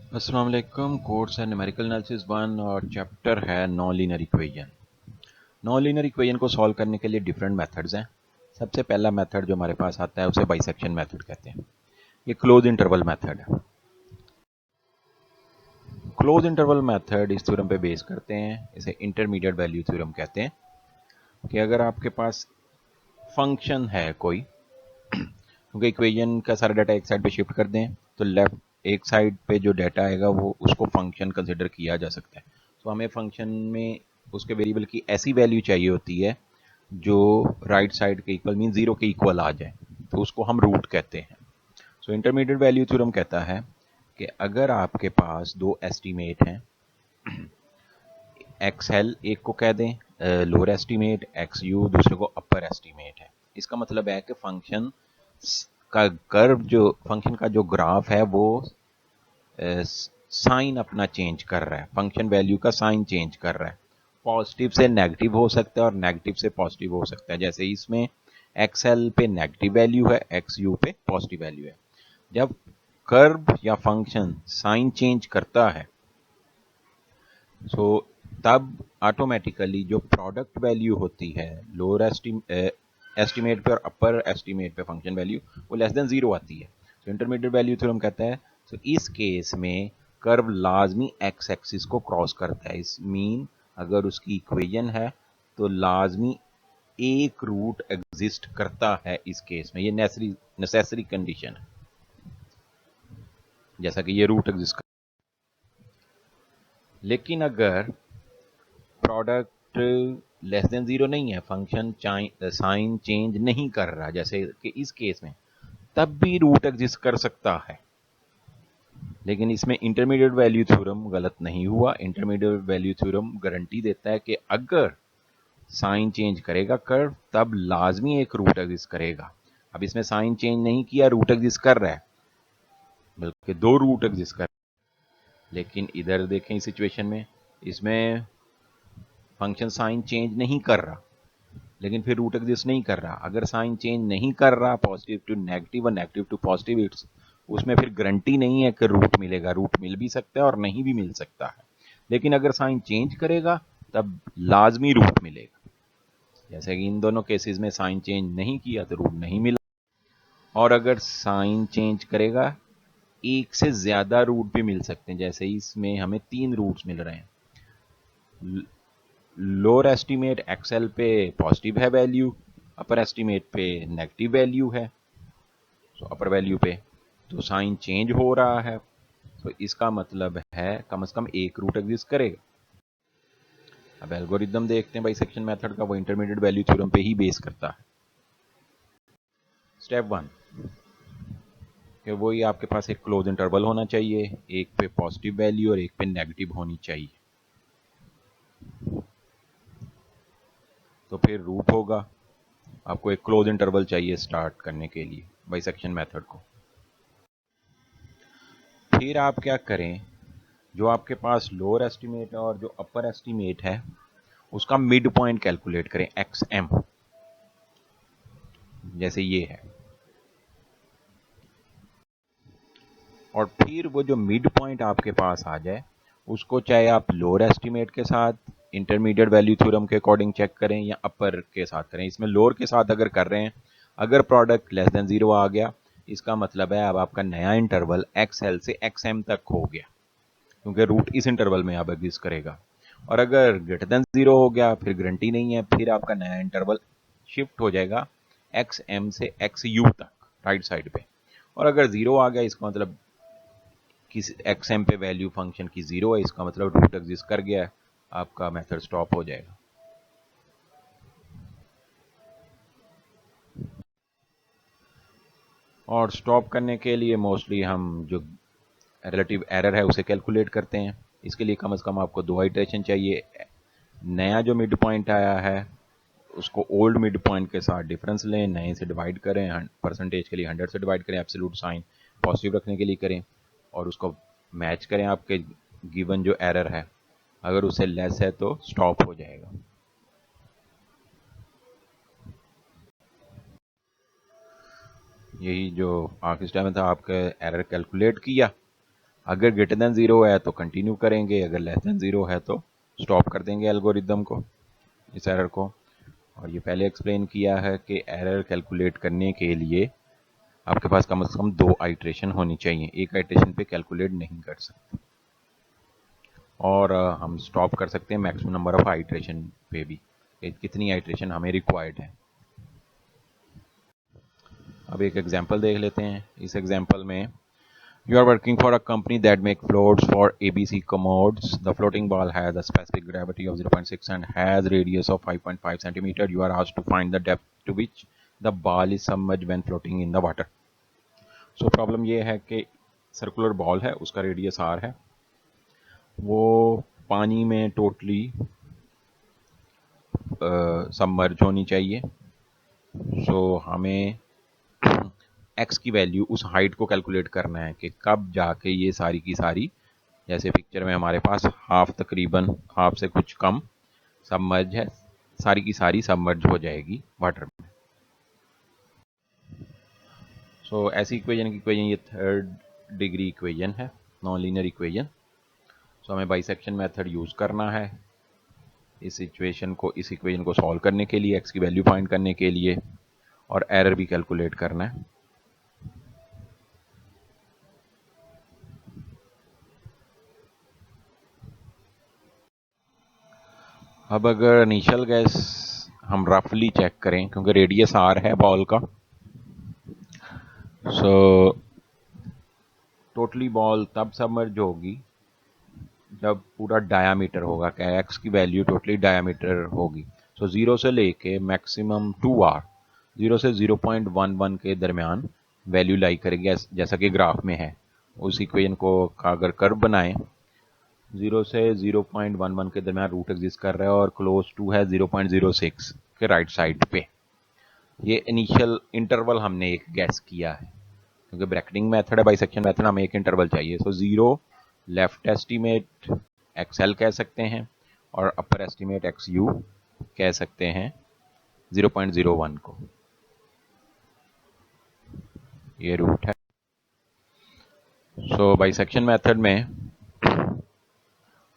अस्सलाम वालेकुम। कोर्स है न्यूमेरिकल एनालिसिस 1 और चैप्टर है non linear equation. Non linear equation को सॉल्व करने के लिए डिफरेंट मेथड्स हैं। सबसे पहला मेथड जो हमारे पास आता है उसे बाइसेक्शन मेथड कहते हैं। ये क्लोज इंटरवल मेथड है। क्लोज इंटरवल मेथड इस थ्योरम पे बेस करते हैं, इसे इंटरमीडिएट वैल्यू थ्योरम कहते हैं कि अगर आपके पास फंक्शन है कोई, क्योंकि इक्वेशन का सारा डाटा एक साइड पे शिफ्ट कर दें तो लेफ्ट एक साइड पे जो डाटा आएगा वो उसको फंक्शन कंसिडर किया जा सकता है। तो हमें फंक्शन में उसके वेरिएबल की ऐसी वैल्यू चाहिए होती है जो राइट साइड के इक्वल मीन जीरो के इक्वल आ जाए, तो उसको हम रूट कहते हैं। सो इंटरमीडिएट वैल्यू थ्योरम कहता है कि अगर आपके पास दो एस्टीमेट हैं, एक्स एल एक को कह दें लोअर एस्टीमेट, एक्स यू दूसरे को अपर एस्टीमेट है। इसका मतलब है कि फंक्शन का कर्व जो फंक्शन का जो ग्राफ है वो साइन अपना चेंज कर रहा है, फंक्शन वैल्यू का साइन चेंज कर रहा है। पॉजिटिव से नेगेटिव हो सकता है और नेगेटिव से पॉजिटिव हो सकता है। जैसे इसमें एक्स एल पे नेगेटिव वैल्यू है, एक्स यू पे पॉजिटिव वैल्यू है। जब कर्व या फंक्शन साइन चेंज करता है सो तब ऑटोमेटिकली जो प्रोडक्ट वैल्यू होती है लोअर एस्टीमेट पे और अपर एस्टीमेट पे फंक्शन वैल्यू वो लेस देन जीरो आती है। तो इंटरमीडिएट वैल्यू थ्योरम कहता है तो इस केस में कर्व लाजमी एक्स एक्सिस को क्रॉस करता है। इस मीन अगर उसकी इक्वेशन है तो लाजमी एक रूट एग्जिस्ट करता है इस केस में। ये नेसेसरी कंडीशन है, जैसा कि ये रूट एग्जिस्ट कर। लेकिन अगर प्रोडक्ट लेस देन जीरो नहीं है, फंक्शन साइन चेंज नहीं कर रहा जैसे कि इस केस में, तब भी रूट एग्जिस्ट कर सकता है। लेकिन इसमें इंटरमीडिएट वैल्यू थ्योरम गलत नहीं हुआ। इंटरमीडिएट वैल्यू थ्योरम गारंटी देता है कि अगर साइन चेंज करेगा कर्व तब लाजमी एक रूट एग्जिस्ट करेगा। अब इसमें साइन चेंज नहीं किया, रूट एग्जिस्ट कर रहा है, बल्कि दो रूट एग्जिस्ट कर रहा है। लेकिन इधर देखें इस सिचुएशन में, इसमें फंक्शन साइन चेंज नहीं कर रहा लेकिन फिर रूट एग्जिस्ट नहीं कर रहा। अगर साइन चेंज नहीं कर रहा पॉजिटिव टू नेगेटिव और नेगेटिव टू पॉजिटिव, इट्स उसमें फिर गारंटी नहीं है कि रूट मिलेगा। रूट मिल भी सकता है और नहीं भी मिल सकता है। लेकिन अगर साइन चेंज करेगा तब लाजमी रूट मिलेगा। जैसे कि इन दोनों केसेस में साइन चेंज नहीं किया तो रूट नहीं मिला, और अगर साइन चेंज करेगा एक से ज्यादा रूट भी मिल सकते हैं। जैसे इसमें हमें तीन रूट्स मिल रहे हैं। लोअर एस्टीमेट एक्सएल पे पॉजिटिव है वैल्यू, अपर एस्टीमेट पे नेगेटिव वैल्यू है। तो अपर वैल्यू पे तो साइन चेंज हो रहा है, तो इसका मतलब है कम से कम एक रूट एग्जिस्ट करेगा। अब एल्गोरिदम देखते हैं बाइसेक्शन मेथड का, वो इंटरमीडिएट वैल्यू थ्योरम पे ही बेस करता है। स्टेप वन कि वही आपके पास एक क्लोज इंटरवल होना चाहिए, एक पे पॉजिटिव वैल्यू और एक पे नेगेटिव होनी चाहिए, तो फिर रूट होगा। आपको एक क्लोज इंटरवल चाहिए स्टार्ट करने के लिए बाइसेक्शन मेथड को। फिर आप क्या करें, जो आपके पास लोअर एस्टीमेट है और जो अपर एस्टीमेट है उसका मिड पॉइंट कैलकुलेट करें, एक्स एम, जैसे ये है। और फिर वो जो मिड पॉइंट आपके पास आ जाए उसको चाहे आप लोअर एस्टीमेट के साथ इंटरमीडिएट वैल्यू थ्योरम के अकॉर्डिंग चेक करें या अपर के साथ करें। इसमें लोअर के साथ अगर कर रहे हैं, अगर प्रोडक्ट लेस देन जीरो आ गया इसका मतलब है अब आपका नया इंटरवल एक्स एल से एक्स एम तक हो गया, क्योंकि रूट इस इंटरवल में अब एग्जिस्ट करेगा। और अगर ग्रेटर देन जीरो हो गया फिर गारंटी नहीं है, फिर आपका नया इंटरवल शिफ्ट हो जाएगा एक्स एम से एक्स यू तक राइट साइड पे। और अगर जीरो आ गया इसका मतलब किस एक्स एम पे वैल्यू फंक्शन की जीरो है, इसका मतलब रूट एग्जिस्ट कर गया है, आपका मेथड स्टॉप हो जाएगा। और स्टॉप करने के लिए मोस्टली हम जो रिलेटिव एरर है उसे कैलकुलेट करते हैं। इसके लिए कम से कम आपको दो आइटरेशन चाहिए। नया जो मिड पॉइंट आया है उसको ओल्ड मिड पॉइंट के साथ डिफरेंस लें, नए से डिवाइड करें, परसेंटेज के लिए 100 से डिवाइड करें, एब्सोल्यूट साइन पॉजिटिव रखने के लिए करें, और उसको मैच करें आपके गिवन जो एरर है। अगर उससे लेस है तो स्टॉप हो जाएगा। यही जो आखिरी स्टेप में था, आपका एरर कैलकुलेट किया, अगर ग्रेटर देन 0 है तो कंटिन्यू करेंगे, अगर लेस देन 0 है तो स्टॉप कर देंगे एल्गोरिदम को, इस एरर को। और ये पहले एक्सप्लेन किया है कि एरर कैलकुलेट करने के लिए आपके पास कम से कम 2 आइट्रेशन होनी चाहिए, एक आइट्रेशन पे कैलकुलेट नहीं कर सकते। और हम स्टॉप कर सकते हैं मैक्सिमम नंबर ऑफ आइट्रेशन पे भी, कितनी आइट्रेशन हमें रिक्वायर्ड है। अब एक एग्जांपल देख लेते हैं। इस एग्जांपल में you are working for a company that make floats for ABC commodes. The floating ball has a specific gravity of 0.6 and has radius of 5.5 centimeter. You are asked to find the depth to which the ball is submerged when floating in the water. So problem ये है कि circular ball है, उसका radius r है, वो पानी में totally submerge होनी चाहिए। सो हमें x की वैल्यू, उस हाइट को कैलकुलेट करना है कि कब जाके ये सारी की सारी, जैसे पिक्चर में हमारे पास हाफ, तकरीबन हाफ से कुछ कम सबमर्ज है, सारी की सारी सबमर्ज हो जाएगी वाटर में। सो ऐसी इक्वेशन की इक्वेशन ये 3rd डिग्री इक्वेशन है, नॉन लीनियर इक्वेशन। सो हमें बाइसेक्शन मेथड यूज़ करना है इस इक्वेशन को सॉल्व करने के लिए, x की वैल्यू फाइंड करने के लिए, और एरर भी कैलकुलेट करना है। अब अगर इनिशियल गैस हम रफली चेक करें, क्योंकि रेडियस r है बॉल का, सो टोटली बॉल तब सबमर्ज होगी जब पूरा डायामीटर होगा, क्या एक्स की वैल्यू टोटली डायामीटर होगी। सो 0 से लेके मैक्सिमम 2r, 0 से 0.11 के दरमियान वैल्यू लाई करेगी, जैसा कि ग्राफ में है। उस इक्वेशन को अगर कर्व बनाएं, 0 से 0.11 के दरमियान रूट एग्जिस्ट कर रहा है और क्लोज टू है 0.06 के राइट साइड पे। ये इनिशियल इंटरवल हमने एक गैस किया है, क्योंकि ब्रैकेटिंग मेथड है, बाइसेक्शन मेथड, हमें एक इंटरवल चाहिए। सो 0 लेफ्ट एस्टीमेट XL कह सकते हैं और अपर एस्टीमेट XU कह सकते हैं 0.01 को। ये रूट है। सो बाइसेक्शन मेथड में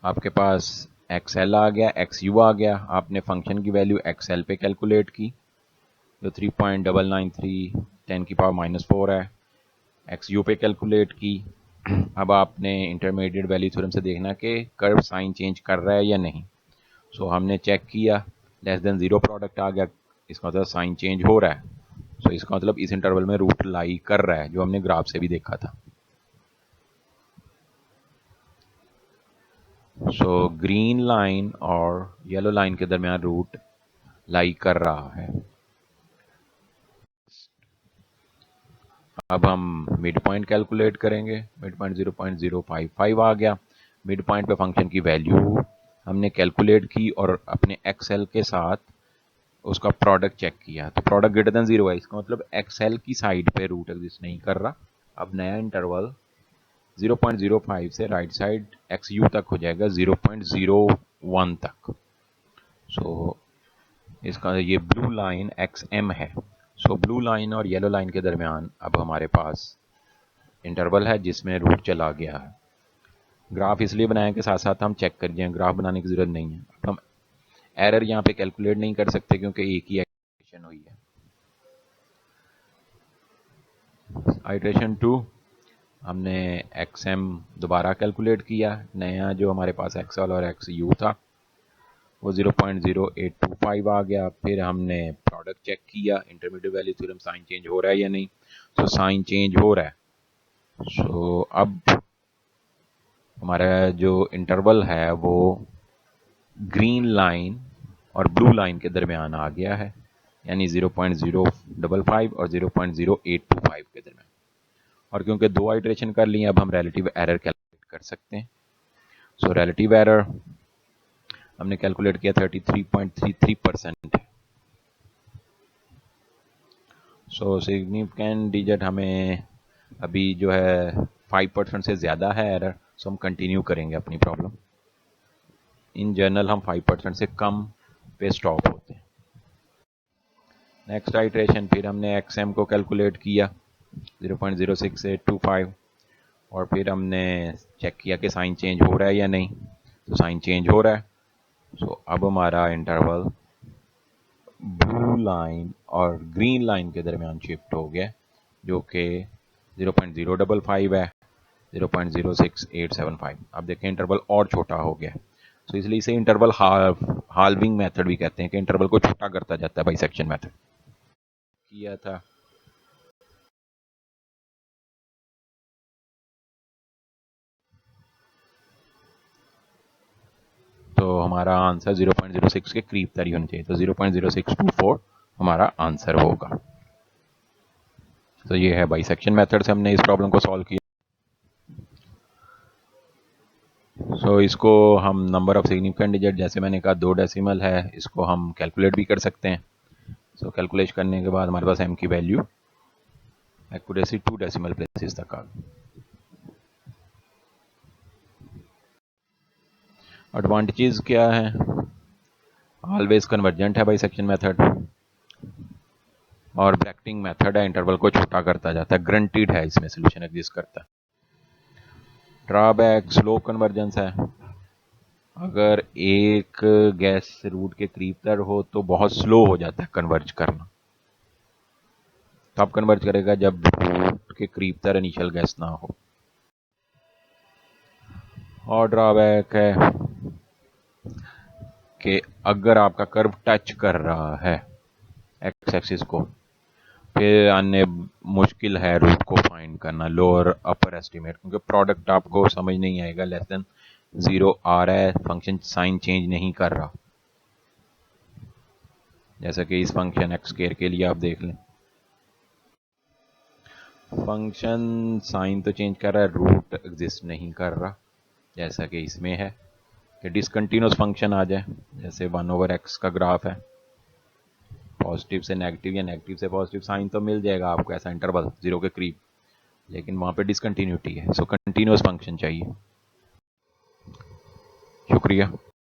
आपके पास XL आ गया, XU आ गया, आपने फंक्शन की वैल्यू XL पे कैलकुलेट की जो 3.993 10⁻⁻4 है, XU पे कैलकुलेट की। अब आपने इंटरमीडिएट वैल्यू थ्योरम से देखना कि कर्व साइन चेंज कर रहा है या नहीं। सो हमने चेक किया, लेस देन 0 प्रोडक्ट आ गया, इसका मतलब साइन चेंज हो रहा है। सो इसका मतलब इस इंटरवल में रूट लाई कर रहा है, जो हमने ग्राफ से भी देखा था। सो ग्रीन लाइन और येलो लाइन के दरमियान रूट लाई कर रहा है। अब हम मिड पॉइंट कैलकुलेट करेंगे। मिड पॉइंट 0.055 आ गया। मिड पॉइंट पे फंक्शन की वैल्यू हमने कैलकुलेट की और अपने XL के साथ उसका प्रोडक्ट चेक किया, तो प्रोडक्ट ग्रेटर देन 0 है, इसका मतलब XL की साइड पे रूट एग्जिस्ट नहीं कर रहा। अब नया इंटरवल 0.05 से राइट साइड XU तक हो जाएगा 0.01 तक। सो इसका ये ब्लू लाइन XM है। सो ब्लू लाइन और येलो लाइन के दरमियान अब हमारे पास इंटरवल है जिसमें रूट चला गया है। ग्राफ इसलिए बनाया कि साथ साथ हम चेक कर जाएं, ग्राफ बनाने की ज़रूरत नहीं है। हम एरर यहाँ पे कैलकुलेट नहीं कर सकते क्योंकि एक ही आइट्रेशन हुई है। आइट्रेशन 2 हमने XM दोबारा कैलकुलेट किया, नया जो हमारे पास XL और XU था वो 0.0825 आ गया। फिर हमने प्रोडक्ट चेक किया, intermediate value theorem, sign change हो रहा है या नहीं। तो साइन चेंज हो रहा है। सो अब हमारा जो इंटरवल है वो ग्रीन लाइन और ब्लू लाइन के दरमियान आ गया है, यानी 0.055 और 0.0825 के दरमियान। और क्योंकि 2 आइट्रेशन कर लिए, अब हम रिलेटिव एरर कैलकुलेट कर सकते हैं। सो रिलेटिव एरर हमने कैलकुलेट किया 33.33% है। सो सिग्निफिकेंट डिजिट हमें अभी जो है 5% से ज़्यादा है एरर, सो हम कंटिन्यू करेंगे अपनी प्रॉब्लम। इन जनरल हम 5% से कम पे स्टॉप होते हैं। नेक्स्ट आइट्रेशन फिर हमने XM को कैलकुलेट किया 0.06825 और फिर हमने चेक किया कि साइन चेंज हो रहा है या नहीं, तो साइन चेंज हो रहा है। सो अब हमारा इंटरवल ब्लू लाइन और ग्रीन लाइन के दरमियान शिफ्ट हो गया, जो कि 0.055 है, 0.06875। अब देखें इंटरवल और छोटा हो गया, तो इसलिए इसे इंटरवल हाल्विंग मेथड भी कहते हैं कि इंटरवल को छोटा करता जाता है बाइसेक्शन मेथड किया था। तो हमारा आंसर 0.06 के करीब तरी होनी चाहिए, तो 0.0624 हमारा आंसर होगा। तो ये है बाइसेक्शन मेथड से हमने इस प्रॉब्लम को सॉल्व किया। सो इसको हम नंबर ऑफ सिग्निफिकेंट डिजिट, जैसे मैंने कहा 2 डेसिमल है, इसको हम कैलकुलेट भी कर सकते हैं। सो कैलकुलेट करने के बाद हमारे पास m की वैल्यू एक्यूरेसी 2 डेसिमल प्लेसेस तक आ गई। एडवांटेजेस क्या है? ऑलवेज कन्वर्जेंट है बाइसेक्शन मेथड, और ब्रैकेटिंग मेथड है, इंटरवल को छोटा करता जाता है, ग्रंटेड है, इसमें सोल्यूशन एग्जिस्ट करता है। ड्रॉबैक स्लो कन्वर्जेंस है, अगर एक गैस रूट के करीब तर हो तो बहुत स्लो हो जाता है कन्वर्ज करना। कब कन्वर्ज करेगा? जब रूट के करीब तर इनिशियल गैस ना हो। और ड्रॉबैक है कि अगर आपका कर्व टच कर रहा है एक्स एक्सिस को, फिर अन्य मुश्किल है रूट को फाइंड करना, लोअर अपर एस्टिमेट, क्योंकि प्रोडक्ट आपको समझ नहीं आएगा, लेस देन 0 आ रहा है, फंक्शन साइन चेंज नहीं कर रहा। जैसा कि इस फंक्शन एक्स स्क्वायर के लिए आप देख लें, फंक्शन साइन तो चेंज कर रहा है, रूट एग्जिस्ट नहीं कर रहा, जैसा कि इसमें है कि डिसकंटिन्यूस फंक्शन आ जाए, जैसे 1/x का ग्राफ है, पॉजिटिव से नेगेटिव या नेगेटिव से पॉजिटिव साइन तो मिल जाएगा आपको ऐसा इंटरवल 0 के करीब, लेकिन वहाँ पे डिसकंटिन्यूटी है। सो कंटिन्यूस फंक्शन चाहिए। शुक्रिया।